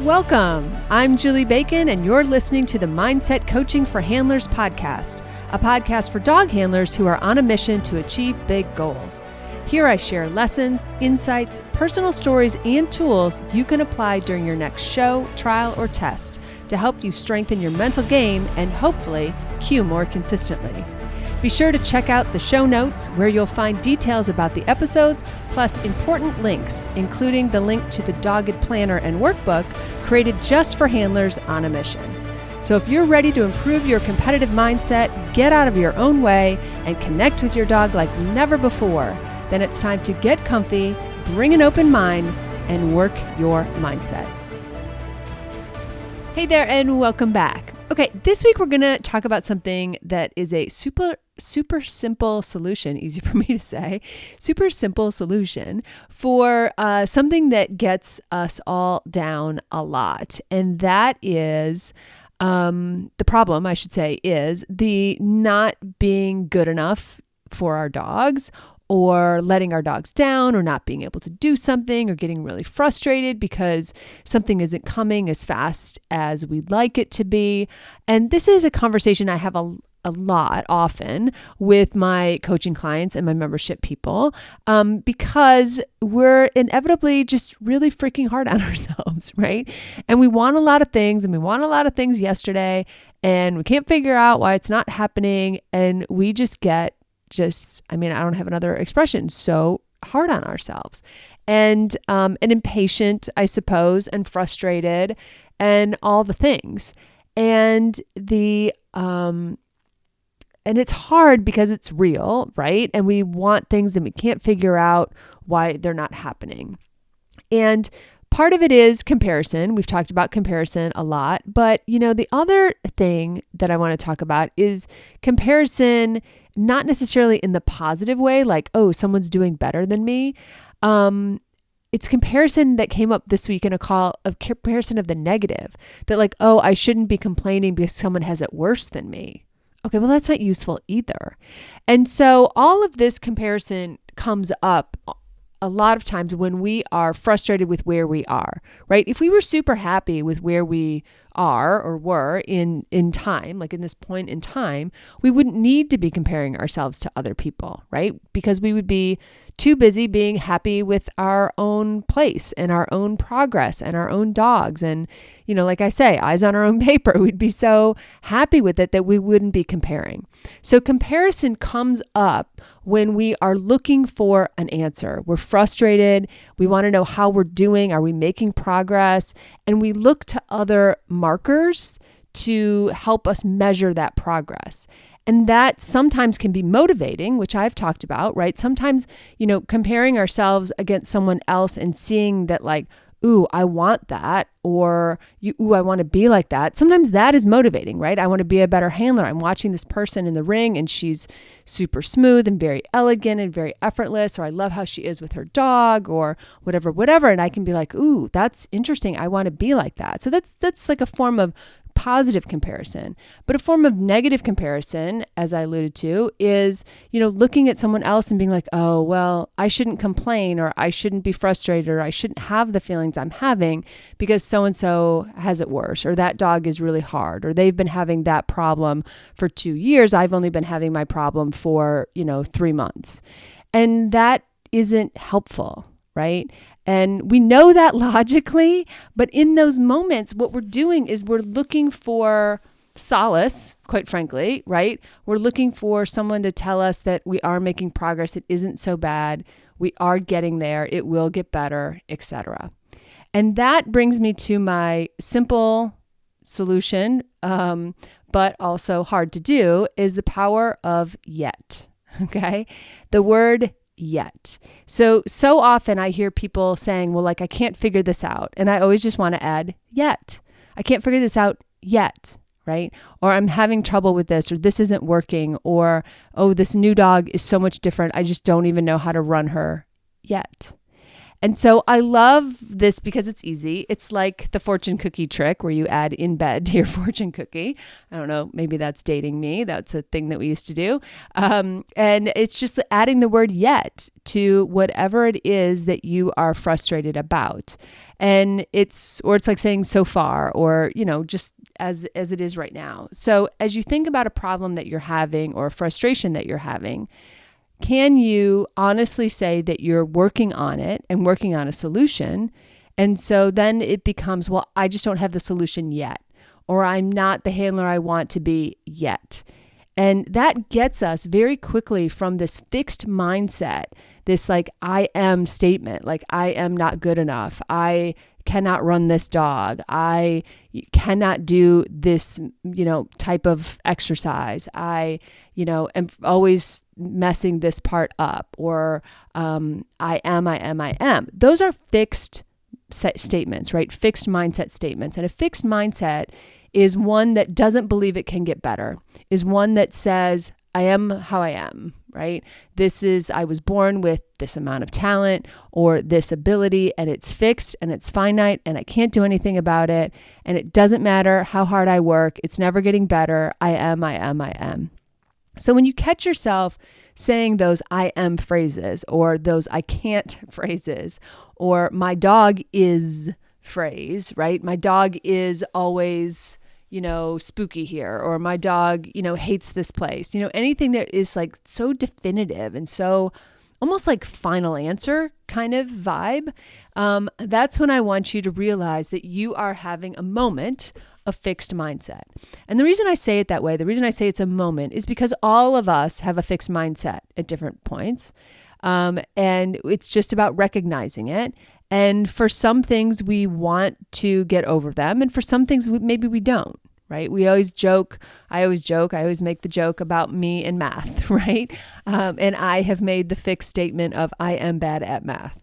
Welcome. I'm Julie Bacon, and you're listening to the Mindset Coaching for Handlers podcast, a podcast for dog handlers who are on a mission to achieve big goals. Here I share lessons, insights, personal stories, and tools you can apply during your next show, trial, or test to help you strengthen your mental game and hopefully cue more consistently. Be sure to check out the show notes where you'll find details about the episodes, plus important links, including the link to the Dogged Planner and Workbook created just for handlers on a mission. So if you're ready to improve your competitive mindset, get out of your own way, and connect with your dog like never before, then it's time to get comfy, bring an open mind, and work your mindset. Hey there, and welcome back. Okay, this week we're going to talk about something that is a super simple solution, easy for me to say, super simple solution for something that gets us all down a lot. And that is, the problem, I should say, is the not being good enough for our dogs, or letting our dogs down, or not being able to do something, or getting really frustrated because something isn't coming as fast as we'd like it to be. And this is a conversation I have a lot often with my coaching clients and my membership people, because we're inevitably just really freaking hard on ourselves, right? And we want a lot of things, and we want a lot of things yesterday, and we can't figure out why it's not happening. And we just get I don't have another expression, so hard on ourselves, and impatient, I suppose, and frustrated, and all the things. And and it's hard because it's real, right? And we want things and we can't figure out why they're not happening. And part of it is comparison. We've talked about comparison a lot, but the other thing that I want to talk about is comparison, not necessarily in the positive way, like, oh, someone's doing better than me. It's comparison that came up this week in a call of comparison of the negative, that like, oh, I shouldn't be complaining because someone has it worse than me. Okay, well, that's not useful either. And so all of this comparison comes up a lot of times when we are frustrated with where we are, right? If we were super happy with where we are or were in time, like in this point in time, we wouldn't need to be comparing ourselves to other people, right? Because we would be too busy being happy with our own place and our own progress and our own dogs. And, like I say, eyes on our own paper, we'd be so happy with it that we wouldn't be comparing. So comparison comes up when we are looking for an answer. We're frustrated. We want to know how we're doing. Are we making progress? And we look to other markers to help us measure that progress. And that sometimes can be motivating, which I've talked about, right? Sometimes, comparing ourselves against someone else and seeing that like, ooh, I want that, or ooh, I want to be like that. Sometimes that is motivating, right? I want to be a better handler. I'm watching this person in the ring and she's super smooth and very elegant and very effortless, or I love how she is with her dog, or whatever. And I can be like, ooh, that's interesting. I want to be like that. So that's like a form of positive comparison. But a form of negative comparison, as I alluded to, is, looking at someone else and being like, oh, well, I shouldn't complain, or I shouldn't be frustrated, or I shouldn't have the feelings I'm having because so-and-so has it worse, or that dog is really hard, or they've been having that problem for 2 years. I've only been having my problem for, 3 months. And that isn't helpful, right? And we know that logically, but in those moments, what we're doing is we're looking for solace, quite frankly, right? We're looking for someone to tell us that we are making progress. It isn't so bad. We are getting there. It will get better, etc. And that brings me to my simple solution, but also hard to do, is the power of yet. Okay? The word yet. So often I hear people saying, well, like, I can't figure this out. And I always just want to add yet. I can't figure this out yet, right? Or I'm having trouble with this, or this isn't working, or, oh, this new dog is so much different. I just don't even know how to run her yet. And so I love this because it's easy. It's like the fortune cookie trick where you add in bed to your fortune cookie. I don't know, maybe that's dating me. That's a thing that we used to do. And it's just adding the word yet to whatever it is that you are frustrated about. And it's like saying so far, or, just as it is right now. So as you think about a problem that you're having or a frustration that you're having, can you honestly say that you're working on it and working on a solution? And so then it becomes, well, I just don't have the solution yet, or I'm not the handler I want to be yet. And that gets us very quickly from this fixed mindset, this like I am statement, like I am not good enough. I cannot run this dog. I cannot do this, type of exercise. I, am always messing this part up, or I am. Those are fixed statements, right? Fixed mindset statements. And a fixed mindset is one that doesn't believe it can get better, is one that says, I am how I am, right? I was born with this amount of talent or this ability, and it's fixed and it's finite and I can't do anything about it. And it doesn't matter how hard I work. It's never getting better. I am. So when you catch yourself saying those I am phrases, or those I can't phrases, or my dog is phrase, right? My dog is always spooky here, or my dog, hates this place, anything that is like so definitive and so almost like final answer kind of vibe. That's when I want you to realize that you are having a moment of fixed mindset. And the reason I say it that way, the reason I say it's a moment, is because all of us have a fixed mindset at different points. And it's just about recognizing it. And for some things, we want to get over them. And for some things, maybe we don't, right? I always make the joke about me and math, right? And I have made the fixed statement of I am bad at math,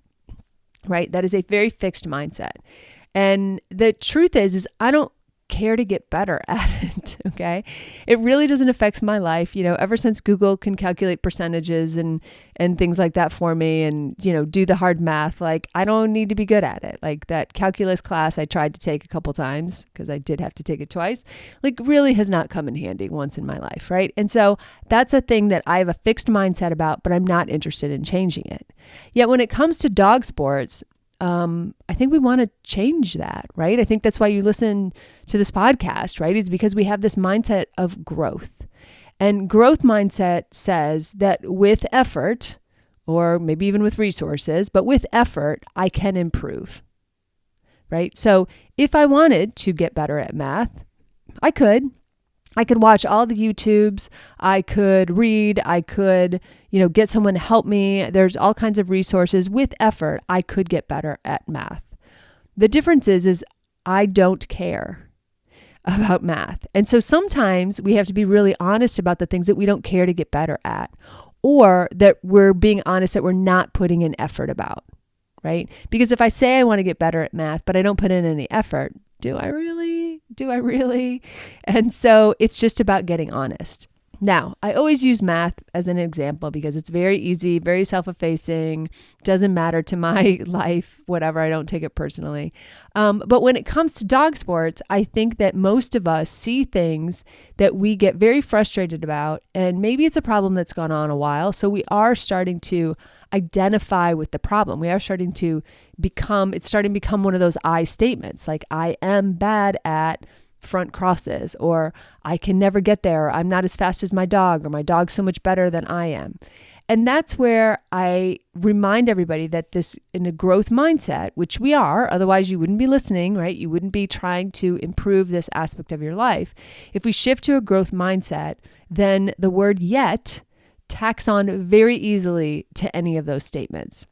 right? That is a very fixed mindset. And the truth is I don't care to get better at it, okay? It really doesn't affect my life. Ever since Google can calculate percentages and things like that for me, and, do the hard math, like I don't need to be good at it. Like that calculus class I tried to take a couple times, because I did have to take it twice, like really has not come in handy once in my life, right? And so that's a thing that I have a fixed mindset about, but I'm not interested in changing it. Yet when it comes to dog sports, I think we want to change that, right? I think that's why you listen to this podcast, right? Is because we have this mindset of growth. And growth mindset says that with effort, or maybe even with resources, but with effort, I can improve, right? So if I wanted to get better at math, I could watch all the YouTubes, I could read, I could, get someone to help me. There's all kinds of resources. With effort, I could get better at math. The difference is I don't care about math. And so sometimes we have to be really honest about the things that we don't care to get better at, or that we're being honest that we're not putting in effort about, right? Because if I say I want to get better at math, but I don't put in any effort, do I really? And so it's just about getting honest. Now, I always use math as an example because it's very easy, very self-effacing, doesn't matter to my life, whatever, I don't take it personally. But when it comes to dog sports, I think that most of us see things that we get very frustrated about, and maybe it's a problem that's gone on a while, so we are starting to identify with the problem. We are starting to become one of those I statements, like I am bad at front crosses, or I can never get there, or I'm not as fast as my dog, or my dog's so much better than I am. And that's where I remind everybody that this, in a growth mindset, which we are, otherwise you wouldn't be listening, right? You wouldn't be trying to improve this aspect of your life. If we shift to a growth mindset, then the word yet tacks on very easily to any of those statements.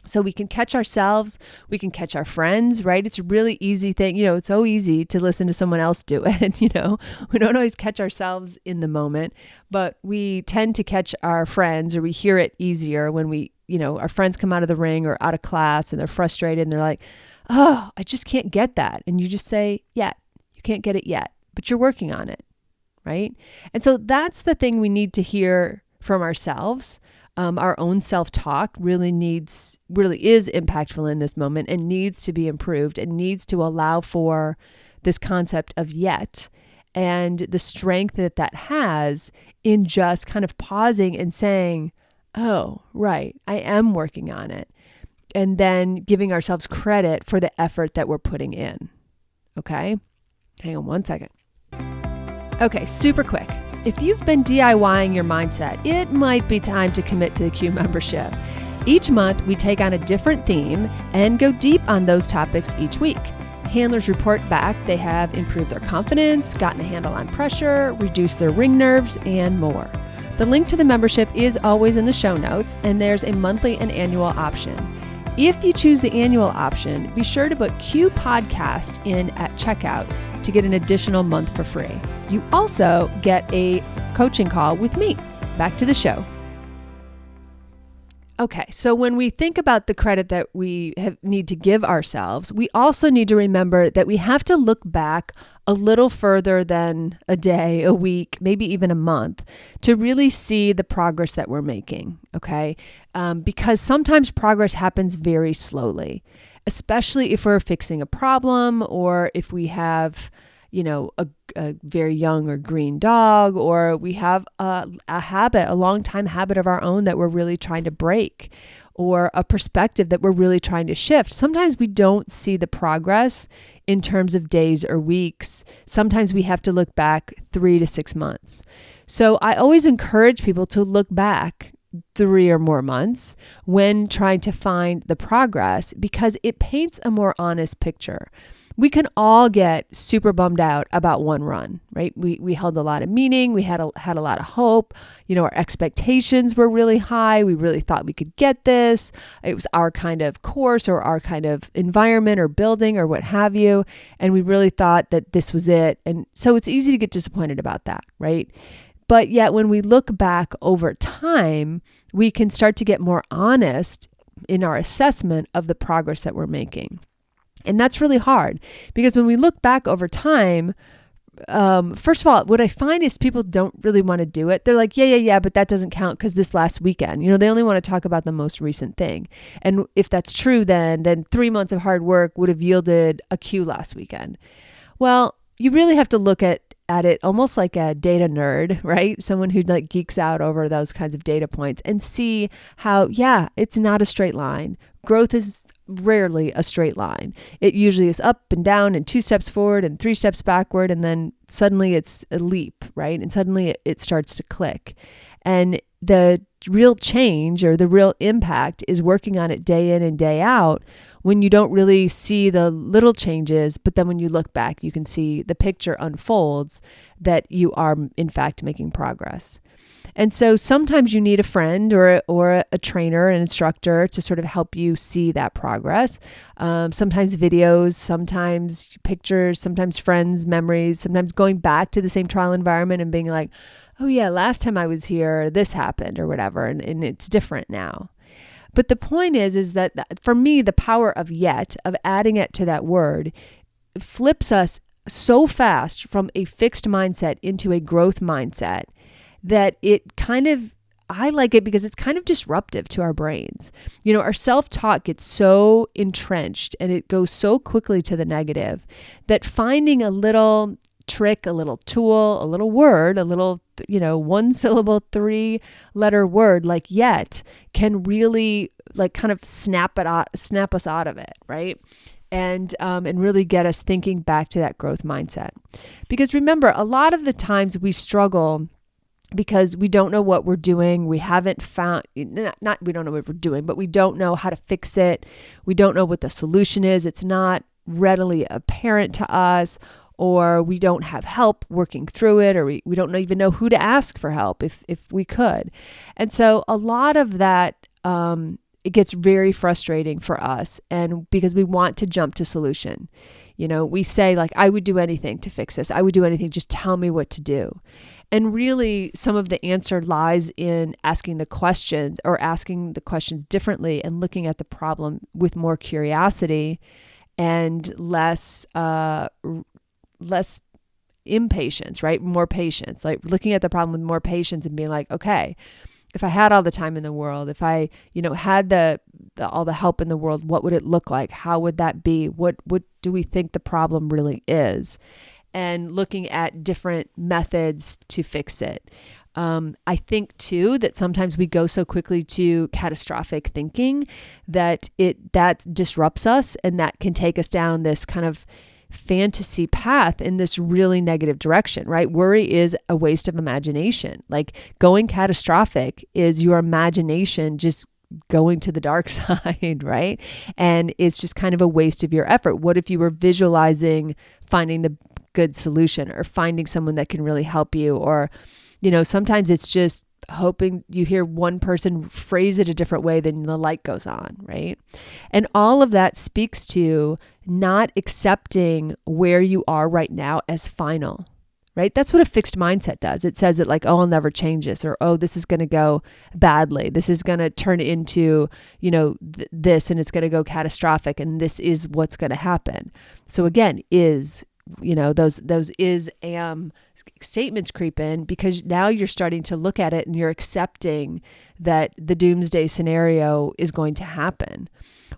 So we can catch ourselves, we can catch our friends, right? It's a really easy thing. It's so easy to listen to someone else do it. We don't always catch ourselves in the moment, but we tend to catch our friends, or we hear it easier when our friends come out of the ring or out of class and they're frustrated and they're like, oh, I just can't get that. And you just say, yet, you can't get it yet, but you're working on it, right? And so that's the thing we need to hear from ourselves. Our own self-talk really is impactful in this moment and needs to be improved and needs to allow for this concept of yet and the strength that has in just kind of pausing and saying, oh, right, I am working on it. And then giving ourselves credit for the effort that we're putting in. Okay? Hang on one second. Okay, super quick. If you've been DIYing your mindset, it might be time to commit to the Q membership. Each month, we take on a different theme and go deep on those topics each week. Handlers report back they have improved their confidence, gotten a handle on pressure, reduced their ring nerves, and more. The link to the membership is always in the show notes, and there's a monthly and annual option. If you choose the annual option, be sure to put Q Podcast in at checkout to get an additional month for free. You also get a coaching call with me. Back to the show. Okay, so when we think about the credit that we need to give ourselves, we also need to remember that we have to look back a little further than a day, a week, maybe even a month to really see the progress that we're making, okay? Because sometimes progress happens very slowly, especially if we're fixing a problem or if we have a very young or green dog, or we have a long-time habit of our own that we're really trying to break, or a perspective that we're really trying to shift. Sometimes we don't see the progress in terms of days or weeks. Sometimes we have to look back 3 to 6 months. So I always encourage people to look back 3 or more months when trying to find the progress, because it paints a more honest picture. We can all get super bummed out about one run, right? We held a lot of meaning. We had a lot of hope. Our expectations were really high. We really thought we could get this. It was our kind of course or our kind of environment or building or what have you. And we really thought that this was it. And so it's easy to get disappointed about that, right? But yet when we look back over time, we can start to get more honest in our assessment of the progress that we're making. And that's really hard because when we look back over time, first of all, what I find is people don't really want to do it. They're like, yeah, but that doesn't count because this last weekend, they only want to talk about the most recent thing. And if that's true, then 3 months of hard work would have yielded a Q last weekend. Well, you really have to look at it almost like a data nerd, right? Someone who geeks out over those kinds of data points and see how, it's not a straight line. Growth is rarely a straight line. It usually is up and down and 2 steps forward and 3 steps backward. And then suddenly it's a leap, right? And suddenly it starts to click. And the real change or the real impact is working on it day in and day out when you don't really see the little changes, but then when you look back, you can see the picture unfolds that you are in fact making progress. And so sometimes you need a friend or a trainer, an instructor to sort of help you see that progress. Sometimes videos, sometimes pictures, sometimes friends, memories, sometimes going back to the same trial environment and being like, oh yeah, last time I was here, this happened or whatever, and it's different now. But the point is that for me, the power of yet, of adding it to that word, flips us so fast from a fixed mindset into a growth mindset that I like it because it's kind of disruptive to our brains. Our self-talk gets so entrenched and it goes so quickly to the negative that finding a little trick, a little tool, a little word, a little, 1-syllable, 3-letter word like yet can really kind of snap us out of it, right? And really get us thinking back to that growth mindset. Because remember, a lot of the times we struggle because we don't know what we're doing. We haven't found, we don't know what we're doing, but we don't know how to fix it. We don't know what the solution is. It's not readily apparent to us, or we don't have help working through it, or we don't even know who to ask for help if we could. And so a lot of that, it gets very frustrating for us, and because we want to jump to solution. We say I would do anything to fix this. I would do anything. Just tell me what to do. And really, some of the answer lies in asking the questions differently and looking at the problem with more curiosity and less impatience, right? More patience, looking at the problem with more patience and being like, okay, if I had all the time in the world, if I, had all the help in the world, what would it look like? How would that be? What do we think the problem really is? And looking at different methods to fix it. I think too that sometimes we go so quickly to catastrophic thinking that that disrupts us, and that can take us down this kind of fantasy path in this really negative direction, right? Worry is a waste of imagination. Like going catastrophic is your imagination just going to the dark side, right? And it's just kind of a waste of your effort. What if you were visualizing finding the good solution, or finding someone that can really help you, or sometimes it's just hoping you hear one person phrase it a different way, then the light goes on, right? And all of that speaks to not accepting where you are right now as final, right? That's what a fixed mindset does. It says it like, oh, I'll never change this, or, oh, this is going to go badly. This is going to turn into, this, and it's going to go catastrophic, and this is what's going to happen. So again, those is am statements creep in, because now you're starting to look at it and you're accepting that the doomsday scenario is going to happen.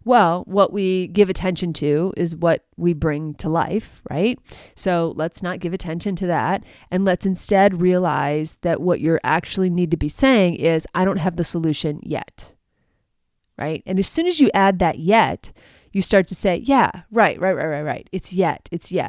Well, what we give attention to is what we bring to life, right? So let's not give attention to that, and let's instead realize that what you actually need to be saying is, I don't have the solution yet, right? And as soon as you add that yet, you start to say, yeah, right. It's yet.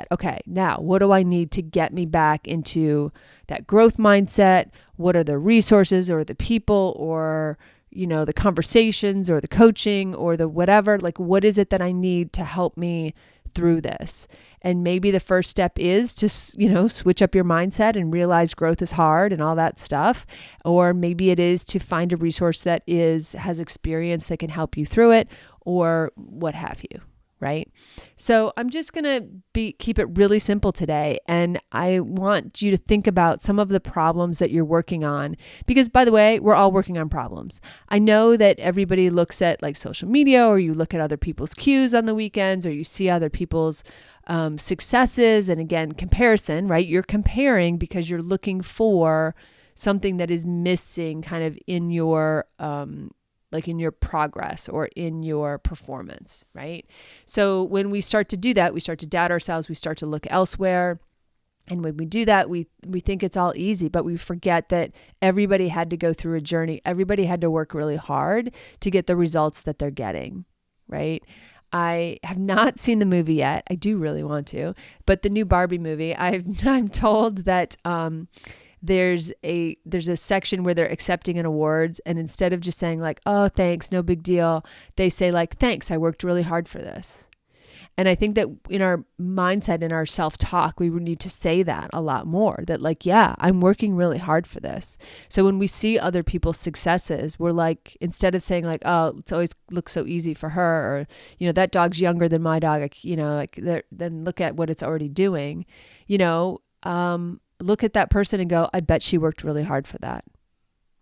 Okay, now what do I need to get me back into that growth mindset? What are the resources or the people or, the conversations or the coaching or the whatever? Like, what is it that I need to help me through this? And maybe the first step is to, switch up your mindset and realize growth is hard and all that stuff. Or maybe it is to find a resource that has experience that can help you through it, or what have you, right? So I'm just going to keep it really simple today. And I want you to think about some of the problems that you're working on, because by the way, we're all working on problems. I know that everybody looks at like social media, or you look at other people's cues on the weekends, or you see other people's successes. And again, comparison, right? You're comparing because you're looking for something that is missing kind of in your, like in your progress or in your performance, right? So when we start to do that, we start to doubt ourselves, we start to look elsewhere. And when we do that, we think it's all easy, but we forget that everybody had to go through a journey. Everybody had to work really hard to get the results that they're getting, right? I have not seen the movie yet. I do really want to, but the new Barbie movie, I'm told that, there's a section where they're accepting an awards, and instead of just saying like, oh, thanks, no big deal, they say like, thanks, I worked really hard for this. And I think that in our mindset, in our self-talk, we would need to say that a lot more, that like, yeah, I'm working really hard for this. So when we see other people's successes, we're like, instead of saying like, oh, it's always looks so easy for her, or, that dog's younger than my dog, then look at what it's already doing, look at that person and go, I bet she worked really hard for that,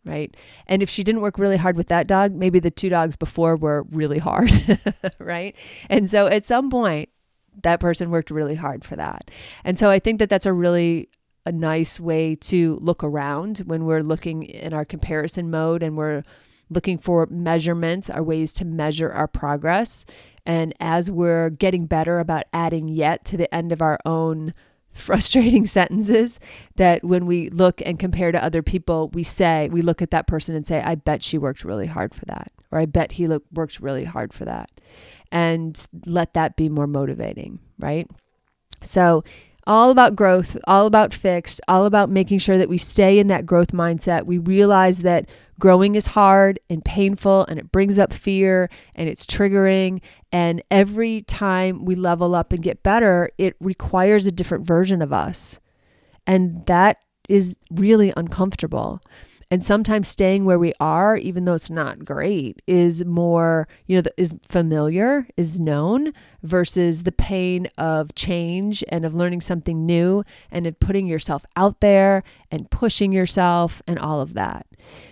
right? And if she didn't work really hard with that dog, maybe the two dogs before were really hard, right? And so at some point, that person worked really hard for that. And so I think that that's a nice way to look around when we're looking in our comparison mode and we're looking for measurements, our ways to measure our progress. And as we're getting better about adding yet to the end of our own frustrating sentences, that when we look and compare to other people, we look at that person and say, I bet she worked really hard for that, or I bet he worked really hard for that, and let that be more motivating, right? So all about growth, all about fixed, all about making sure that we stay in that growth mindset. We realize that growing is hard and painful, and it brings up fear, and it's triggering. And every time we level up and get better, it requires a different version of us. And that is really uncomfortable. And sometimes staying where we are, even though it's not great, is more, is familiar, is known, versus the pain of change and of learning something new and of putting yourself out there and pushing yourself and all of that.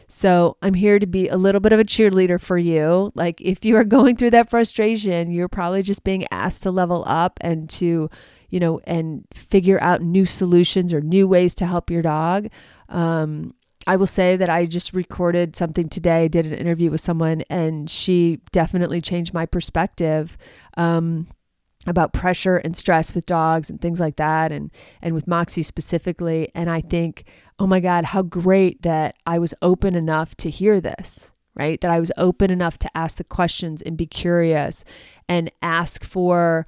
So I'm here to be a little bit of a cheerleader for you. Like if you are going through that frustration, you're probably just being asked to level up and to, and figure out new solutions or new ways to help your dog. I will say that I just recorded something today, did an interview with someone, and she definitely changed my perspective about pressure and stress with dogs and things like that, and with Moxie specifically. And I think, oh my God, how great that I was open enough to hear this, right? That I was open enough to ask the questions and be curious and ask for,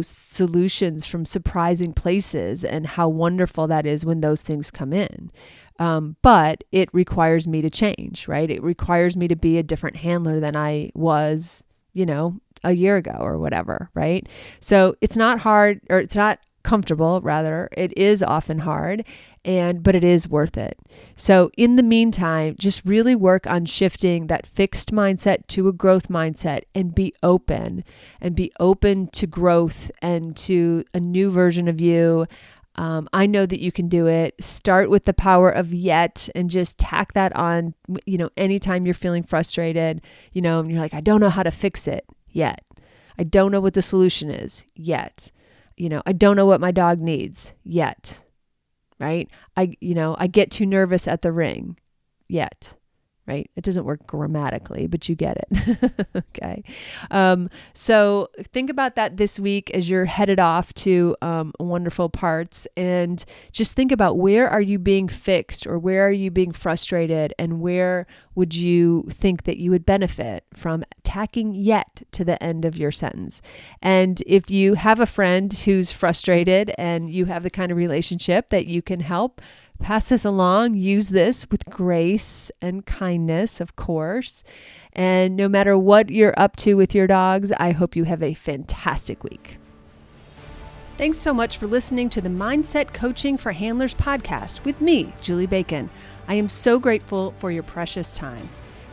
solutions from surprising places, and how wonderful that is when those things come in. But it requires me to change, right? It requires me to be a different handler than I was, a year ago or whatever, right? So it's not hard, or it's not comfortable, rather. It is often hard, but it is worth it. So in the meantime, just really work on shifting that fixed mindset to a growth mindset, and be open to growth and to a new version of you. I know that you can do it. Start with the power of yet, and just tack that on, anytime you're feeling frustrated, and you're like, I don't know how to fix it yet. I don't know what the solution is yet. I don't know what my dog needs yet, right? I get too nervous at the ring yet, right? It doesn't work grammatically, but you get it. Okay. So think about that this week as you're headed off to wonderful parts, and just think about, where are you being fixed, or where are you being frustrated, and where would you think that you would benefit from tacking yet to the end of your sentence. And if you have a friend who's frustrated and you have the kind of relationship that you can help, pass this along. Use this with grace and kindness, of course. And no matter what you're up to with your dogs, I hope you have a fantastic week. Thanks so much for listening to the Mindset Coaching for Handlers podcast with me, Julie Bacon. I am so grateful for your precious time.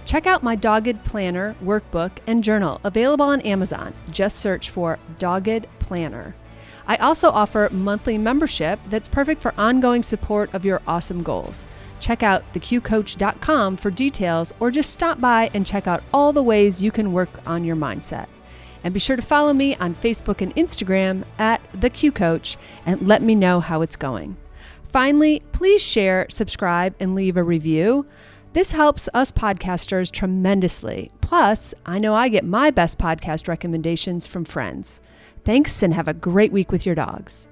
Check out my Dogged Planner workbook and journal, available on Amazon. Just search for Dogged Planner. I also offer monthly membership that's perfect for ongoing support of your awesome goals. Check out theqcoach.com for details, or just stop by and check out all the ways you can work on your mindset. And be sure to follow me on Facebook and Instagram at theqcoach, and let me know how it's going. Finally, please share, subscribe, and leave a review. This helps us podcasters tremendously. Plus, I know I get my best podcast recommendations from friends. Thanks, and have a great week with your dogs.